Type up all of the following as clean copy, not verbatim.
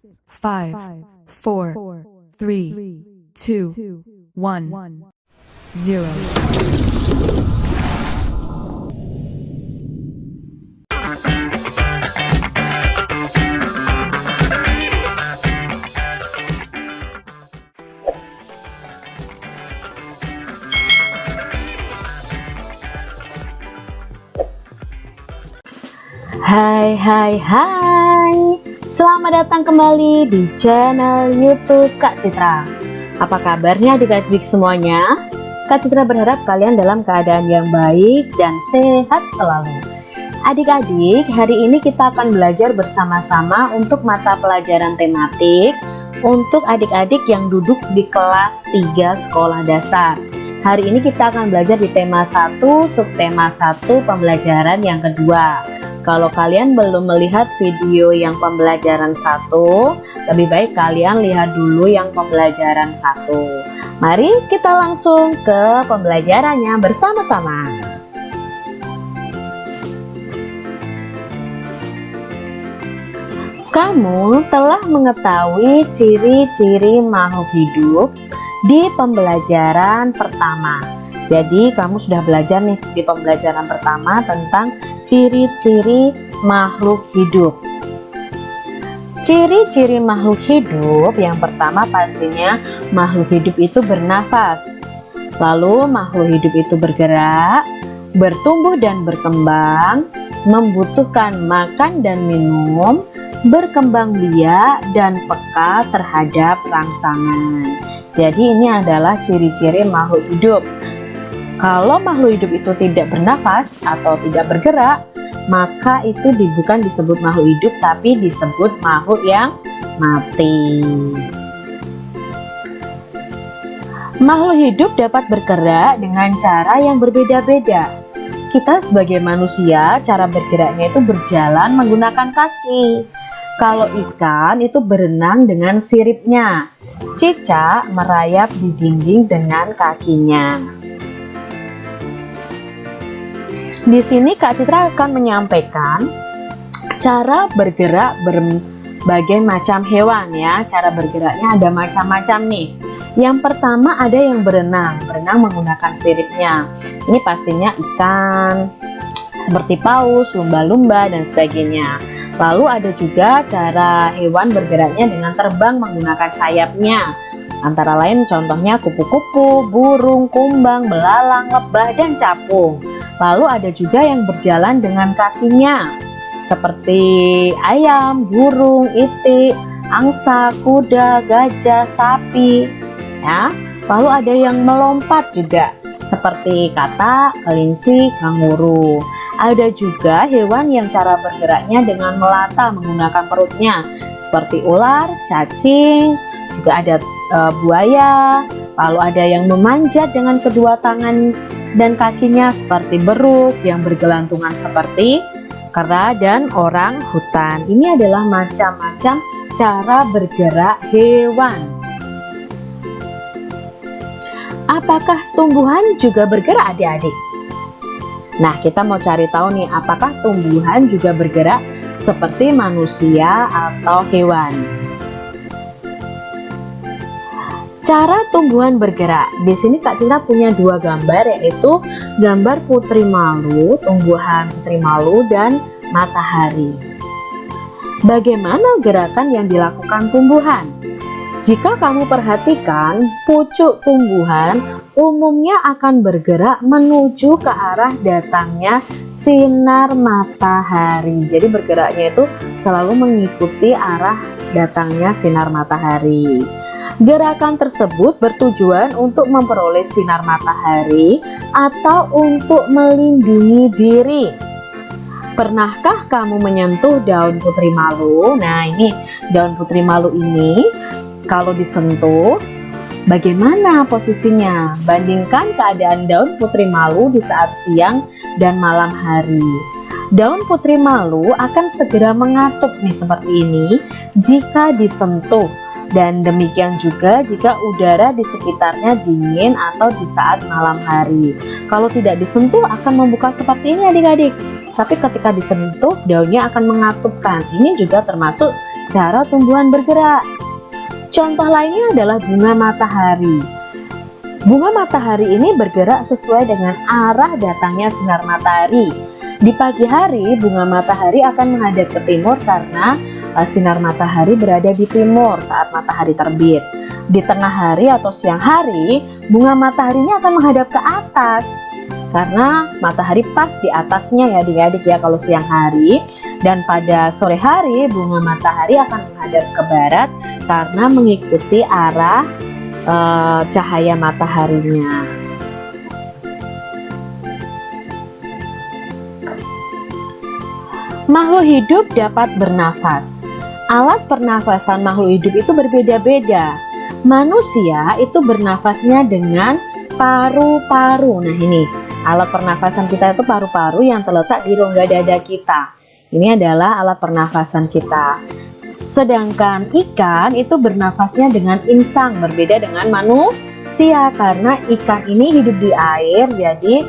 5, 4, 3, 2, 1, 0. Hai, selamat datang kembali di channel YouTube Kak Citra. Apa kabarnya adik-adik semuanya? Kak Citra berharap kalian dalam keadaan yang baik dan sehat selalu. Adik-adik, hari ini kita akan belajar bersama-sama untuk mata pelajaran tematik untuk adik-adik yang duduk di kelas 3 sekolah dasar. Hari ini kita akan belajar di tema 1, subtema 1, pembelajaran yang kedua. Kalau kalian belum melihat video yang pembelajaran 1, lebih baik kalian lihat dulu yang pembelajaran 1. Mari kita langsung ke pembelajarannya bersama-sama. Kamu telah mengetahui ciri-ciri makhluk hidup di pembelajaran pertama. Jadi kamu sudah belajar nih di pembelajaran pertama tentang ciri-ciri makhluk hidup. Ciri-ciri makhluk hidup yang pertama pastinya makhluk hidup itu bernafas. Lalu makhluk hidup itu bergerak, bertumbuh dan berkembang, membutuhkan makan dan minum, berkembang biak dan peka terhadap rangsangan. Jadi ini adalah ciri-ciri makhluk hidup. Kalau makhluk hidup itu tidak bernafas atau tidak bergerak, maka itu bukan disebut makhluk hidup, tapi disebut makhluk yang mati. Makhluk hidup dapat bergerak dengan cara yang berbeda-beda. Kita sebagai manusia, cara bergeraknya itu berjalan menggunakan kaki. Kalau ikan itu berenang dengan siripnya. Cicak merayap di dinding dengan kakinya. Di sini Kak Citra akan menyampaikan cara bergerak berbagai macam hewan ya. Cara bergeraknya ada macam-macam nih. Yang pertama ada yang berenang menggunakan siripnya. Ini pastinya ikan, seperti paus, lumba-lumba dan sebagainya. Lalu ada juga cara hewan bergeraknya dengan terbang menggunakan sayapnya. Antara lain contohnya kupu-kupu, burung, kumbang, belalang, lebah, dan capung. Lalu ada juga yang berjalan dengan kakinya, seperti ayam, burung, itik, angsa, kuda, gajah, sapi. Ya. Lalu ada yang melompat juga, seperti katak, kelinci, kanguru. Ada juga hewan yang cara bergeraknya dengan melata menggunakan perutnya, seperti ular, cacing, juga ada buaya. Lalu ada yang memanjat dengan kedua tangan dan kakinya seperti beruk, yang bergelantungan seperti kera dan orang hutan. Ini adalah macam-macam cara bergerak hewan. Apakah tumbuhan juga bergerak adik-adik? Nah, kita mau cari tahu nih, apakah tumbuhan juga bergerak seperti manusia atau hewan? Cara tumbuhan bergerak. Di sini Kak Citra punya dua gambar, yaitu gambar putri malu, tumbuhan putri malu, dan matahari. Bagaimana gerakan yang dilakukan tumbuhan? Jika kamu perhatikan, pucuk tumbuhan umumnya akan bergerak menuju ke arah datangnya sinar matahari. Jadi bergeraknya itu selalu mengikuti arah datangnya sinar matahari. Gerakan tersebut bertujuan untuk memperoleh sinar matahari atau untuk melindungi diri. Pernahkah kamu menyentuh daun putri malu? Nah, ini daun putri malu ini kalau disentuh, bagaimana posisinya? Bandingkan keadaan daun putri malu di saat siang dan malam hari. Daun putri malu akan segera mengatup nih seperti ini jika disentuh. Dan demikian juga jika udara di sekitarnya dingin atau di saat malam hari. Kalau tidak disentuh akan membuka seperti ini adik-adik. Tapi ketika disentuh daunnya akan mengatupkan. Ini juga termasuk cara tumbuhan bergerak. Contoh lainnya adalah bunga matahari. Bunga matahari ini bergerak sesuai dengan arah datangnya sinar matahari. Di pagi hari, bunga matahari akan menghadap ke timur karena sinar matahari berada di timur saat matahari terbit. Di tengah hari atau siang hari, bunga mataharinya akan menghadap ke atas karena matahari pas di atasnya ya adik-adik ya kalau siang hari. Dan pada sore hari, bunga matahari akan menghadap ke barat karena mengikuti arah cahaya mataharinya. Makhluk hidup dapat bernafas. Alat pernafasan makhluk hidup itu berbeda-beda. Manusia itu bernafasnya dengan paru-paru. Nah ini, alat pernafasan kita itu paru-paru yang terletak di rongga dada kita. Ini adalah alat pernafasan kita. Sedangkan ikan itu bernafasnya dengan insang, berbeda dengan manusia karena ikan ini hidup di air, jadi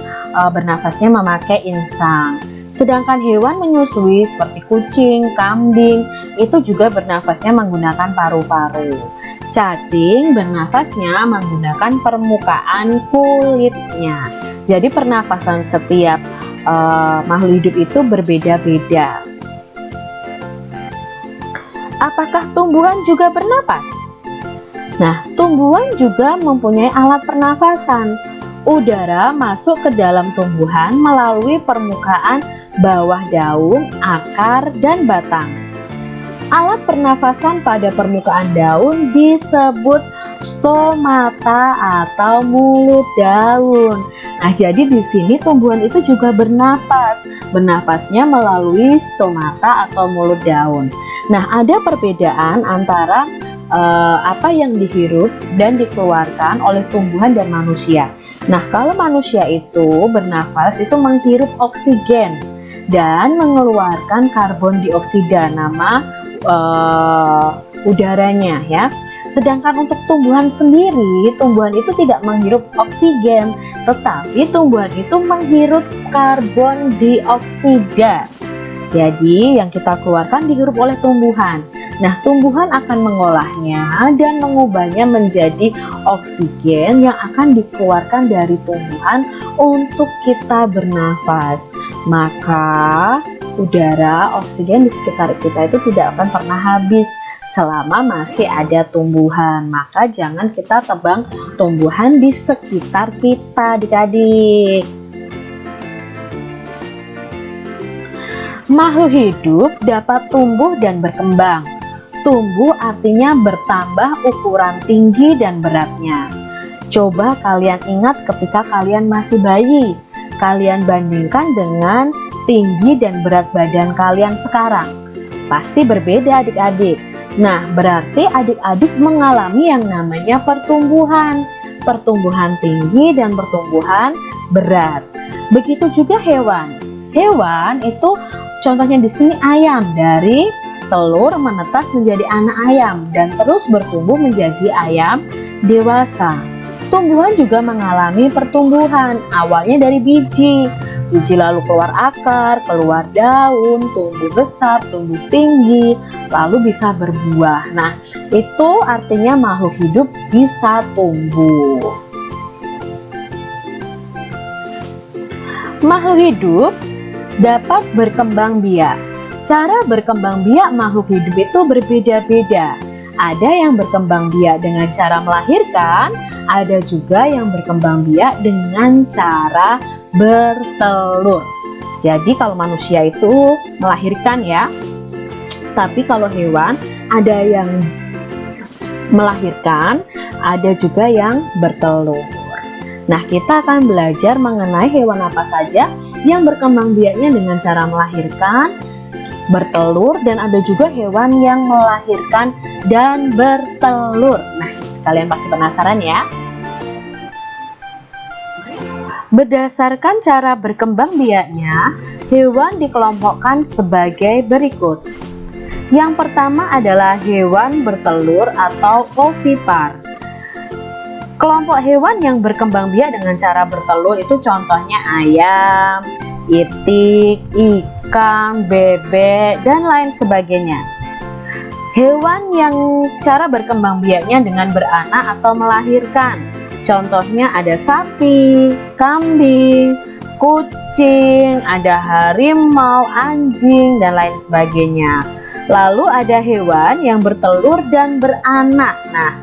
bernafasnya memakai insang. Sedangkan hewan menyusui seperti kucing, kambing itu juga bernafasnya menggunakan paru-paru. Cacing bernafasnya menggunakan permukaan kulitnya. Jadi pernafasan setiap makhluk hidup itu berbeda-beda. Apakah tumbuhan juga bernapas? Nah, tumbuhan juga mempunyai alat pernafasan. Udara masuk ke dalam tumbuhan melalui permukaan bawah daun, akar, dan batang. Alat pernafasan pada permukaan daun disebut stomata atau mulut daun. Nah, jadi di sini tumbuhan itu juga bernapas. Bernapasnya melalui stomata atau mulut daun. Nah, ada perbedaan antara apa yang dihirup dan dikeluarkan oleh tumbuhan dan manusia. Nah, kalau manusia itu bernafas itu menghirup oksigen dan mengeluarkan karbon dioksida, nama udaranya ya. Sedangkan untuk tumbuhan sendiri, tumbuhan itu tidak menghirup oksigen, tetapi tumbuhan itu menghirup karbon dioksida. Jadi yang kita keluarkan dihirup oleh tumbuhan. Nah, tumbuhan akan mengolahnya dan mengubahnya menjadi oksigen yang akan dikeluarkan dari tumbuhan untuk kita bernafas. Maka udara, oksigen di sekitar kita itu tidak akan pernah habis selama masih ada tumbuhan. Maka jangan kita tebang tumbuhan di sekitar kita, adik-adik. Makhluk hidup dapat tumbuh dan berkembang. Tumbuh artinya bertambah ukuran tinggi dan beratnya. Coba kalian ingat ketika kalian masih bayi. Kalian bandingkan dengan tinggi dan berat badan kalian sekarang. Pasti berbeda adik-adik. Nah, berarti adik-adik mengalami yang namanya pertumbuhan. Pertumbuhan tinggi dan pertumbuhan berat. Begitu juga hewan. Hewan itu contohnya di sini ayam, dari telur menetas menjadi anak ayam dan terus bertumbuh menjadi ayam dewasa. Tumbuhan juga mengalami pertumbuhan, awalnya dari biji. Biji lalu keluar akar, keluar daun, tumbuh besar, tumbuh tinggi, lalu bisa berbuah. Nah, itu artinya makhluk hidup bisa tumbuh. Makhluk hidup dapat berkembang biak. Cara berkembang biak makhluk hidup itu berbeda-beda. Ada yang berkembang biak dengan cara melahirkan, ada juga yang berkembang biak dengan cara bertelur. Jadi kalau manusia itu melahirkan ya, tapi kalau hewan ada yang melahirkan, ada juga yang bertelur. Nah, kita akan belajar mengenai hewan apa saja yang berkembang biaknya dengan cara melahirkan, bertelur, dan ada juga hewan yang melahirkan dan bertelur. Nah, kalian pasti penasaran ya. Berdasarkan cara berkembang biaknya, hewan dikelompokkan sebagai berikut. Yang pertama adalah hewan bertelur atau ovipar. Kelompok hewan yang berkembang biak dengan cara bertelur itu contohnya ayam, itik, ikan, bebek, dan lain sebagainya. Hewan yang cara berkembang biaknya dengan beranak atau melahirkan. Contohnya ada sapi, kambing, kucing, ada harimau, anjing, dan lain sebagainya. Lalu ada hewan yang bertelur dan beranak. Nah,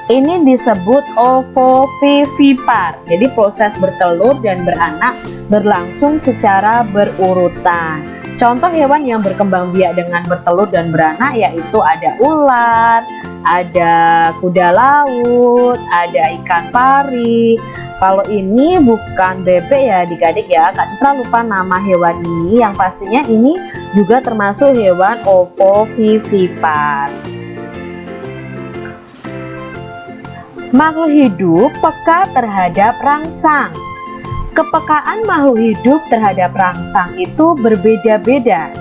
ini disebut ovovivipar. Jadi proses bertelur dan beranak berlangsung secara berurutan. Contoh hewan yang berkembang biak dengan bertelur dan beranak yaitu ada ular, ada kuda laut, ada ikan pari. Kalau ini bukan bebek ya adik-adik ya, Kak Citra lupa nama hewan ini, yang pastinya ini juga termasuk hewan ovovivipar. Makhluk hidup peka terhadap rangsang. Kepekaan makhluk hidup terhadap rangsang itu berbeda-beda.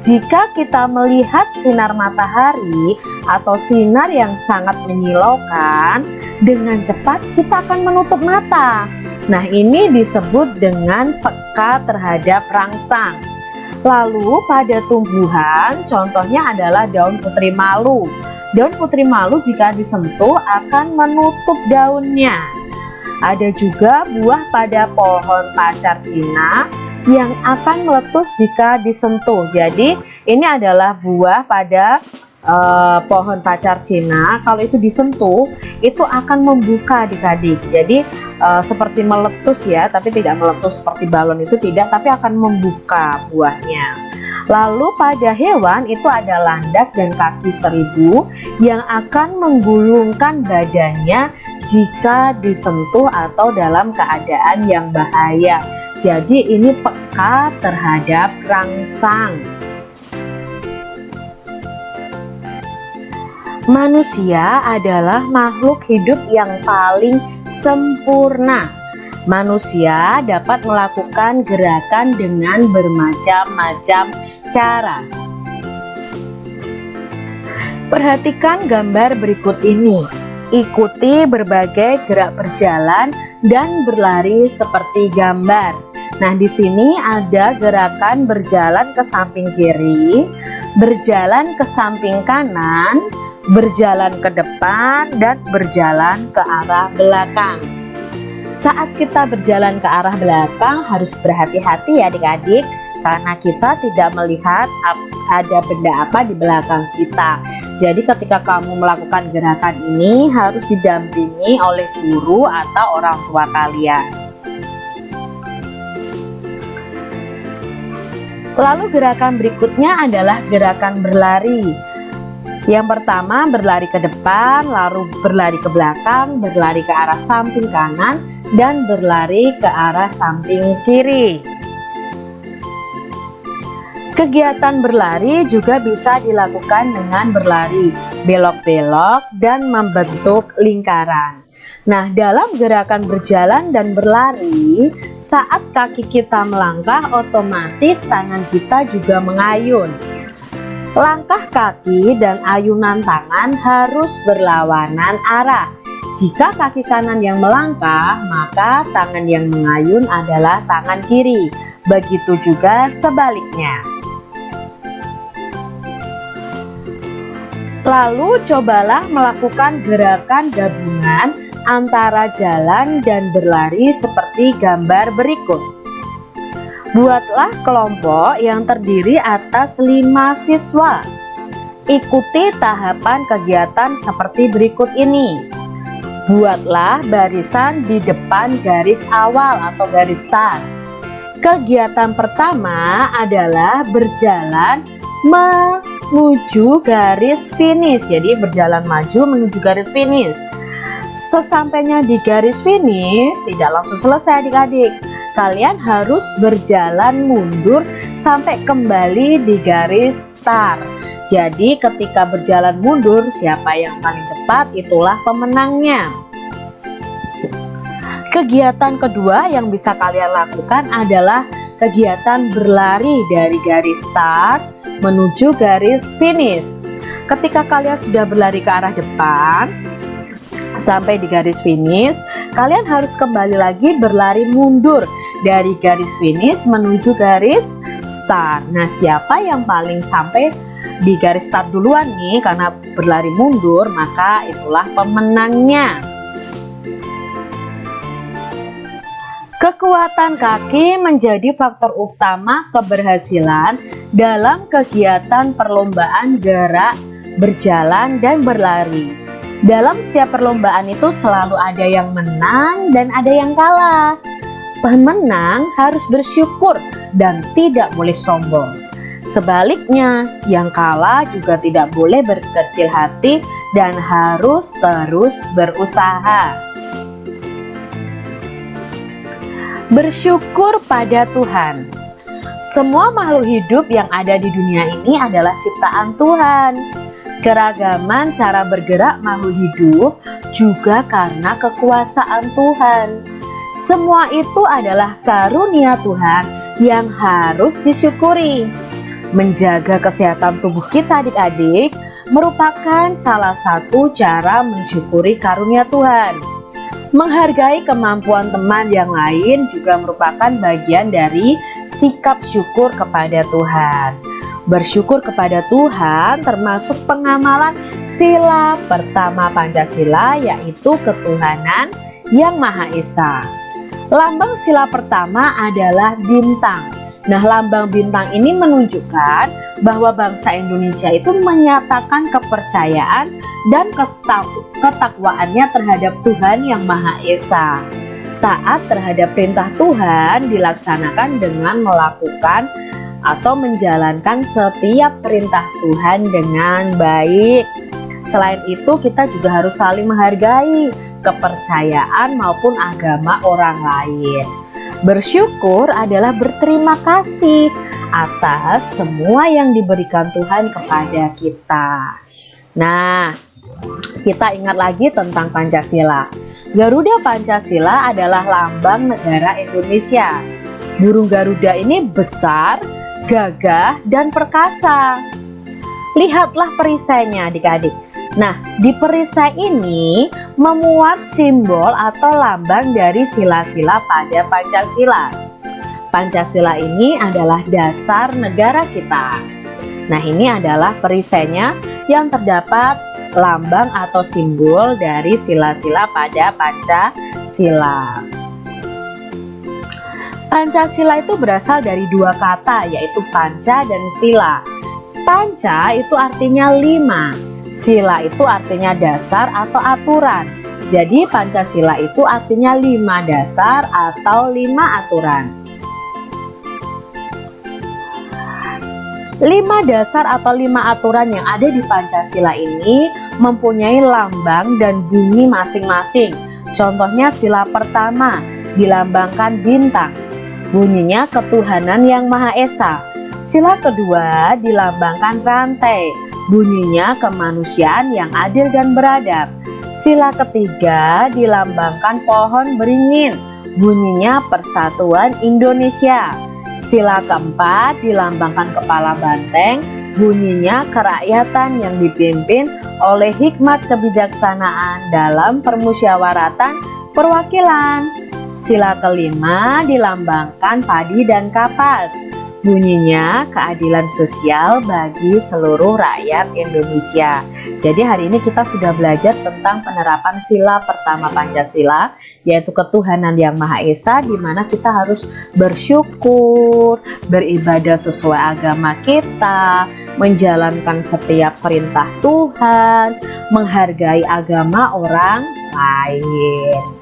Jika kita melihat sinar matahari atau sinar yang sangat menyilaukan, dengan cepat kita akan menutup mata. Nah, ini disebut dengan peka terhadap rangsang. Lalu pada tumbuhan, contohnya adalah daun putri malu. Daun putri malu jika disentuh akan menutup daunnya. Ada juga buah pada pohon pacar Cina yang akan meletus jika disentuh. Jadi ini adalah buah pada pohon pacar Cina. Kalau itu disentuh itu akan membuka adik-adik. Jadi seperti meletus ya, tapi tidak meletus seperti balon itu tidak, tapi akan membuka buahnya. Lalu pada hewan itu ada landak dan kaki seribu yang akan menggulungkan badannya jika disentuh atau dalam keadaan yang bahaya. Jadi ini peka terhadap rangsang. Manusia adalah makhluk hidup yang paling sempurna. Manusia dapat melakukan gerakan dengan bermacam-macam cara. Perhatikan gambar berikut ini. Ikuti berbagai gerak berjalan dan berlari seperti gambar. Nah, di sini ada gerakan berjalan ke samping kiri, berjalan ke samping kanan, berjalan ke depan, dan berjalan ke arah belakang. Saat kita berjalan ke arah belakang harus berhati-hati ya adik-adik, karena kita tidak melihat ada benda apa di belakang kita. Jadi ketika kamu melakukan gerakan ini harus didampingi oleh guru atau orang tua kalian. Lalu gerakan berikutnya adalah gerakan berlari. Yang pertama berlari ke depan, lalu berlari ke belakang, berlari ke arah samping kanan, dan berlari ke arah samping kiri. Kegiatan berlari juga bisa dilakukan dengan berlari belok-belok dan membentuk lingkaran. Nah, dalam gerakan berjalan dan berlari, saat kaki kita melangkah, otomatis tangan kita juga mengayun. Langkah kaki dan ayunan tangan harus berlawanan arah. Jika kaki kanan yang melangkah, maka tangan yang mengayun adalah tangan kiri. Begitu juga sebaliknya. Lalu cobalah melakukan gerakan gabungan antara jalan dan berlari seperti gambar berikut. Buatlah kelompok yang terdiri atas 5 siswa. Ikuti tahapan kegiatan seperti berikut ini. Buatlah barisan di depan garis awal atau garis start. Kegiatan pertama adalah berjalan menuju garis finish. Jadi berjalan maju menuju garis finish. Sesampainya di garis finish tidak langsung selesai adik-adik. Kalian harus berjalan mundur sampai kembali di garis start. Jadi ketika berjalan mundur, siapa yang paling cepat itulah pemenangnya. Kegiatan kedua yang bisa kalian lakukan adalah kegiatan berlari dari garis start menuju garis finish. Ketika kalian sudah berlari ke arah depan sampai di garis finish, kalian harus kembali lagi berlari mundur dari garis finish menuju garis start. Nah, siapa yang paling sampai di garis start duluan nih karena berlari mundur, maka itulah pemenangnya. Kekuatan kaki menjadi faktor utama keberhasilan dalam kegiatan perlombaan gerak, berjalan, dan berlari. Dalam setiap perlombaan itu selalu ada yang menang dan ada yang kalah. Pemenang harus bersyukur dan tidak boleh sombong. Sebaliknya, yang kalah juga tidak boleh berkecil hati dan harus terus berusaha. Bersyukur pada Tuhan. Semua makhluk hidup yang ada di dunia ini adalah ciptaan Tuhan. Keragaman cara bergerak makhluk hidup juga karena kekuasaan Tuhan. Semua itu adalah karunia Tuhan yang harus disyukuri. Menjaga kesehatan tubuh kita adik-adik merupakan salah satu cara mensyukuri karunia Tuhan. Menghargai kemampuan teman yang lain juga merupakan bagian dari sikap syukur kepada Tuhan. Bersyukur kepada Tuhan termasuk pengamalan sila pertama Pancasila, yaitu ketuhanan yang Maha Esa. Lambang sila pertama adalah bintang. Nah, lambang bintang ini menunjukkan bahwa bangsa Indonesia itu menyatakan kepercayaan dan ketakwaannya terhadap Tuhan yang Maha Esa. Taat terhadap perintah Tuhan dilaksanakan dengan melakukan atau menjalankan setiap perintah Tuhan dengan baik. Selain itu, kita juga harus saling menghargai kepercayaan maupun agama orang lain. Bersyukur adalah berterima kasih atas semua yang diberikan Tuhan kepada kita. Nah, kita ingat lagi tentang Pancasila. Garuda Pancasila adalah lambang negara Indonesia. Burung Garuda ini besar, gagah, dan perkasa. Lihatlah perisainya adik-adik. Nah, di perisai ini memuat simbol atau lambang dari sila-sila pada Pancasila. Pancasila ini adalah dasar negara kita. Nah, ini adalah perisainya yang terdapat lambang atau simbol dari sila-sila pada Pancasila. Pancasila itu berasal dari dua kata, yaitu panca dan sila. Panca itu artinya 5. Sila itu artinya dasar atau aturan. Jadi Pancasila itu artinya 5 dasar atau 5 aturan. 5 dasar atau 5 aturan yang ada di Pancasila ini mempunyai lambang dan bunyi masing-masing. Contohnya sila pertama dilambangkan bintang. Bunyinya ketuhanan yang Maha Esa. Sila kedua dilambangkan rantai. Bunyinya kemanusiaan yang adil dan beradab. Sila ketiga dilambangkan pohon beringin. Bunyinya persatuan Indonesia. Sila keempat dilambangkan kepala banteng. Bunyinya kerakyatan yang dipimpin oleh hikmat kebijaksanaan dalam permusyawaratan perwakilan. Sila kelima dilambangkan padi dan kapas. Bunyinya keadilan sosial bagi seluruh rakyat Indonesia. Jadi hari ini kita sudah belajar tentang penerapan sila pertama Pancasila, yaitu ketuhanan yang Maha Esa, di mana kita harus bersyukur, beribadah sesuai agama kita, menjalankan setiap perintah Tuhan, menghargai agama orang lain.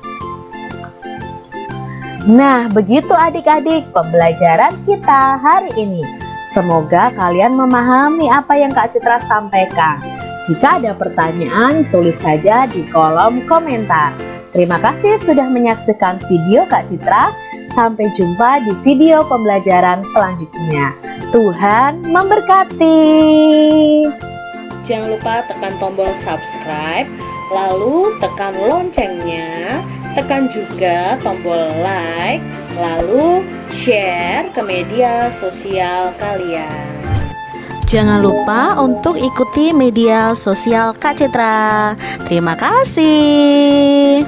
Nah, begitu adik-adik pembelajaran kita hari ini. Semoga kalian memahami apa yang Kak Citra sampaikan. Jika ada pertanyaan, tulis saja di kolom komentar. Terima kasih sudah menyaksikan video Kak Citra. Sampai jumpa di video pembelajaran selanjutnya. Tuhan memberkati. Jangan lupa tekan tombol subscribe, lalu tekan loncengnya. Tekan juga tombol like, lalu share ke media sosial kalian. Jangan lupa untuk ikuti media sosial Kak Citra. Terima kasih.